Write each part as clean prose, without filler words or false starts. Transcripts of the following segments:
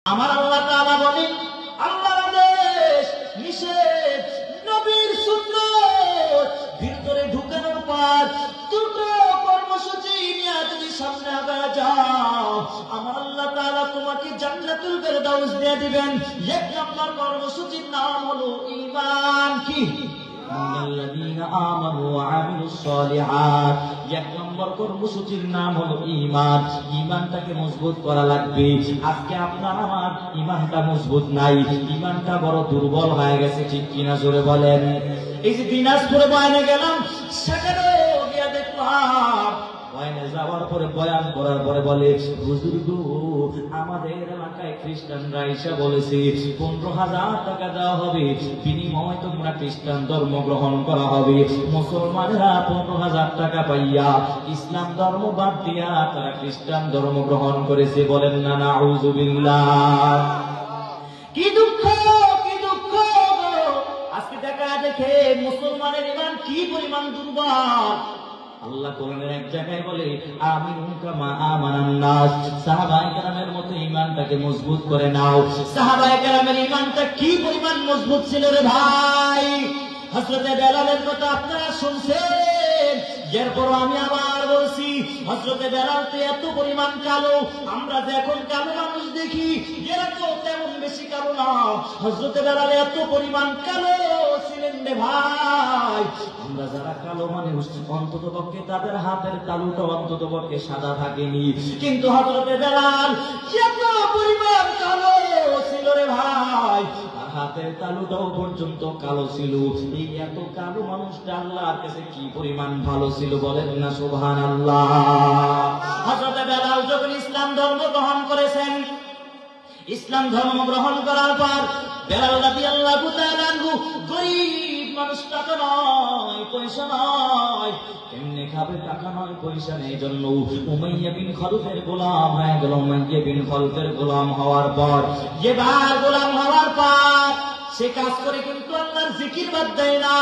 আমার আল্লাহ তাআলা বলেন, আল্লাহর আদেশ নিষেধ, নবীর সুন্নাত ভিতরে ঢুকানোর পর দুটো কর্মসূচি নিয়ে যদি সামনে আগায় যাও, আমার আল্লাহ তাআলা তোমাকে জান্নাতুল ফেরদাউস দিয়ে দিবেন। এক নম্বর কর্মসূচির নাম হলো ঈমান। কি? আল্লাযীনা আমানু ওয়া আমিলুস সালিহাত। এক নম্বর কর্মসূচির নাম হলো ঈমান। ঈমানটাকে মজবুত করা লাগবে। আজকে আপনার আমার ঈমানটা মজবুত নাই, ঈমানটা বড় দুর্বল হয়ে গেছে, ঠিক কিনা জোরে বলেন। এই যে দিনাজপুরে বয়ানে গেলাম, সেখানেও গিয়ে দেখলাম বয়ানে যাওয়ার পরে বয়ান করার পরে বলে, হুজুর গো, আমাদের এলাকায় খ্রিস্টানরা এসে বলেছে 15,000 টাকা দেওয়া হবে, বিনিময়ে তোমরা খ্রিস্টান ধর্ম গ্রহণ করা হবে। মুসলমানেরা 15,000 টাকা পাইয়া ইসলাম ধর্ম বাদ দিয়া তারা খ্রিস্টান ধর্ম গ্রহণ করেছে। বলেন না নাউযুবিল্লাহ। কি দুঃখ, কি দুঃখ। আজকে দেখা দেখে মুসলমানের ঈমান কি পরিমাণ দুর্বল। আল্লাহ কোরআনের এক জায়গায় বলে, আমিনু কামা আমানান নাস। সাহাবায়ে কেরামের মতো ঈমানটাকে মজবুত করে নাও। সাহাবায়ে কেরামের ঈমানটা কি পরিমাণ মজবুত ছিল রে ভাই। হযরত বেলালের কথা আপনারা শুনছেন, এরপর আমি আবার বলছি, হযরত বেলাল তো এত পরিমাণ কালো, আমরা যে এখন কালো মানুষ দেখি এরা তো তেমন বেশি কালো না। হযরত বেলাল এত পরিমাণ কালো ছিলেন রে ভাই। আমরা যারা কালো মানুষ, অন্তত পক্ষে তাদের হাতের তালুটা অন্তত পক্ষে সাদা থাকেনি, কিন্তু হযরত বেলাল এত পরিমাণ কালো ছিল রে ভাই, হাতের তালুটাও পর্যন্ত কালো ছিল। এই এত কালো মানুষটা আল্লাহর কাছে কি পরিমাণ ভালো ছিল, বলেন না সুবহানাল্লাহ। হযরত বেলাল যখন ইসলাম ধর্ম গ্রহণ করেছেন, ইসলাম ধর্ম গ্রহণ করার পর বেলাল রাদিয়াল্লাহু তাআলা আনহু গরীব মানুষ, টাকা নয় পয়সা নয়, কেমনে খাবে, টাকা নয় পয়সা নেই, জন্য উমাইয়া বিন খালফের গোলাম হয়ে গেল। উমাইয়া বিন খালফের গোলাম হওয়ার পর, এবার গোলাম হওয়ার পর সে কাজ করে কিন্তু আল্লাহর জিকির বাদ দেয় না।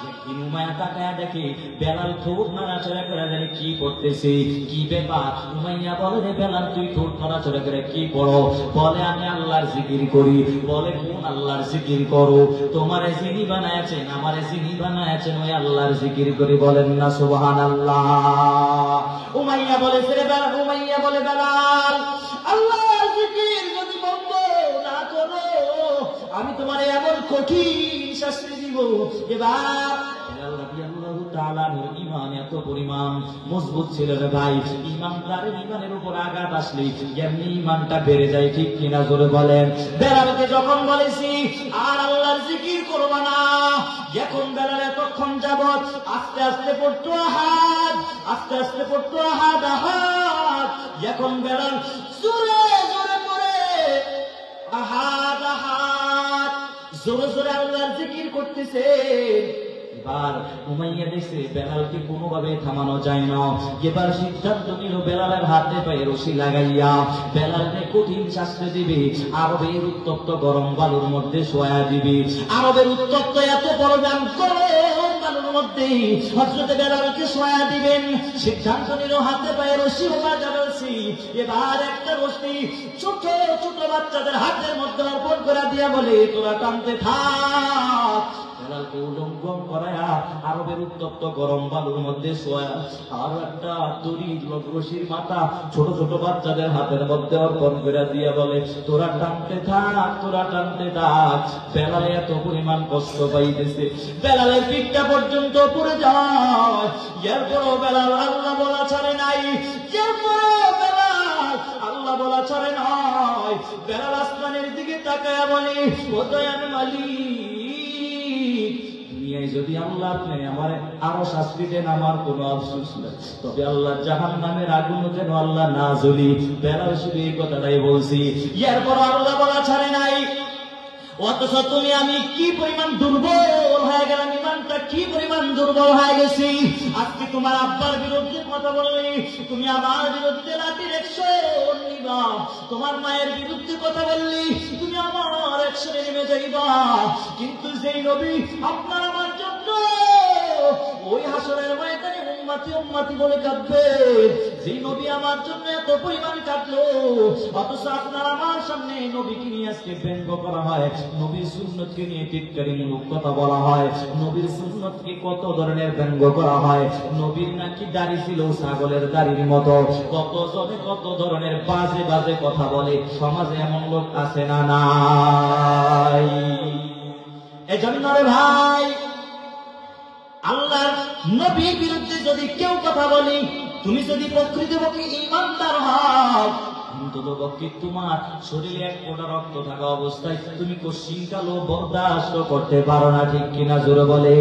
একদিন উমাইয়া তাকায়া দেখে বেলাল ঠোঁট নাড়াচাড়া করে, জানি কি করতেছে, কি ব্যাপার। উমাইয়া বলে, রে বেলাল, তুই ঠোঁট নাড়াচাড়া করে কি করো? বলে, আমি আল্লাহর জিকির করি। বলে, কোন আল্লাহর জিকির করো? তোমারে যিনি বানায়াছেন, আমারে যিনি বানায়াছেন, ওই আল্লাহর জিকির করি। বলেন না সুবহানাল্লাহ। উমাইয়া বলে, রে বেলাল, উমাইয়া বলে, বেলাল, আল্লাহর জিকির যদি বন্ধ না করো, আমি তোমারে এমন কঠিন শাস্তি দিব। এবার বেলাল রাদিয়াল্লাহু তাআলা ঈমান এত পরিমাণ মজবুত ছিল রে ভাই, ঈমানদারের ঈমানের উপর আঘাত আসলে এমনি ঈমানটা বেড়ে যায়, ঠিক কিনা জোরে বলেন। বেলালকে যখন বলেছি আর আল্লাহর জিকির করবা না, এখন বেলাল এতক্ষণ যাবত আস্তে আস্তে পড়তো আহাদ, আস্তে আস্তে পড়তো আহাদ আহাদ, এখন বেলাল জোরে জোরে পড়ে আহাদ আহাদ, জোরে জোরে আল্লাহর জিকির করতেছে। এবার উমাইয়া দেখছে বেলালকে কোনোভাবে থামানো যায় না। এবার সিদ্ধান্ত নিল বেলালের হাতে পায়ে রশি লাগাইয়া বেলালকে কঠিন শাস্তি দিবে, আরবের উত্তপ্ত গরম বালুর মধ্যে শোয়া দিবে। আরবের উত্তপ্ত এত বড় গরম বালুর মধ্যে হযরত বেলালকে শোয়া দিবেন। সিদ্ধান্ত নিল হাতে পায়ে রশি লাগাচ্ছি। এবার একটা রশি ছোট ছোট বাচ্চাদের হাতের মধ্যে অর্পণ করে দিয়া বলে, তোরা টানতে থাক। বেলালকে উলঙ্গন করায়া আরবের উত্তপ্ত গরম বালুর মধ্যে শোয়া, আর একটা দড়ি রশির মাথা ছোট ছোট বাচ্চাদের হাতের মধ্যে অর্পণ করে দিয়া বলে, তোরা টানতে থাক, তোরা টানতে থাক। বেলালে এত পরিমাণ কষ্ট পাইতেছে, বেলালের পিঠটা পর্যন্ত পড়ে যায়। এরপরও বেলাল আল্লাহ বলা ছাড়ে নাই, এরপরও বেলাল আল্লাহ বলা ছাড়ে নাই। বেলাল আসমানের দিকে তাকায়া বলে, ও দয়ার মালিক, যদি আল্লাহ আপনি আমার আরো শাস্তি দেন, আমার কোনো আফসোস নেই, তবে আল্লাহ জাহান্নামের আগুন যেন আল্লাহ না জ্বলি। বেলাল শুধু এই কথাটাই বলছি, এরপর আল্লাহ বলা ছাড়ে নাই। অথচ তুমি আমি কি পরিমাণ দুর্বল হয়ে গেলাম, ঈমানটা কি পরিমাণ দুর্বল হয়ে গেছি। আজকে তোমার আব্বার বিরুদ্ধে কথা বললে, তুমি আমার বিরুদ্ধে লাঠির অ্যাকশন নিবা। তোমার মায়ের বিরুদ্ধে কথা বললি, তুমি আমার অ্যাকশনে নেমে যাইবা। কিন্তু যেই নবী আপনার আমার জন্য ওই হাসরের ময়দানে উম্মতি উম্মতি বলে কাঁদবে, যে নবী আমার জন্য এত পরিমাণ কাটলো, অথচ আপনার আমার সামনে নবীকে নিয়ে আজকে ব্যঙ্গ করা হয়, নবীর সুন্নতকে নিয়ে টিটকারিমূলক কথা বলা হয়, নবীর সুন্নতকে কত ধরনের ব্যঙ্গ করা হয়। নবীর নাকি দাড়ি ছিল ছাগলের দাড়ির মতো, কত জনে কত ধরনের বাজে বাজে কথা বলে। সমাজে এমন লোক আছে না নাই? এজন্য রে ভাই, আল্লাহর নবীর বিরুদ্ধে যদি কেউ কথা বলি, তুমি যদি প্রকৃতপক্ষে ঈমানদার হও, অন্ততপক্ষে তোমার শরীরে এক ফোঁটা রক্ত থাকা অবস্থায় তুমি কোশ্চিনকালও বরদাস্ত করতে পারো না, ঠিক কিনা জোরে বলে।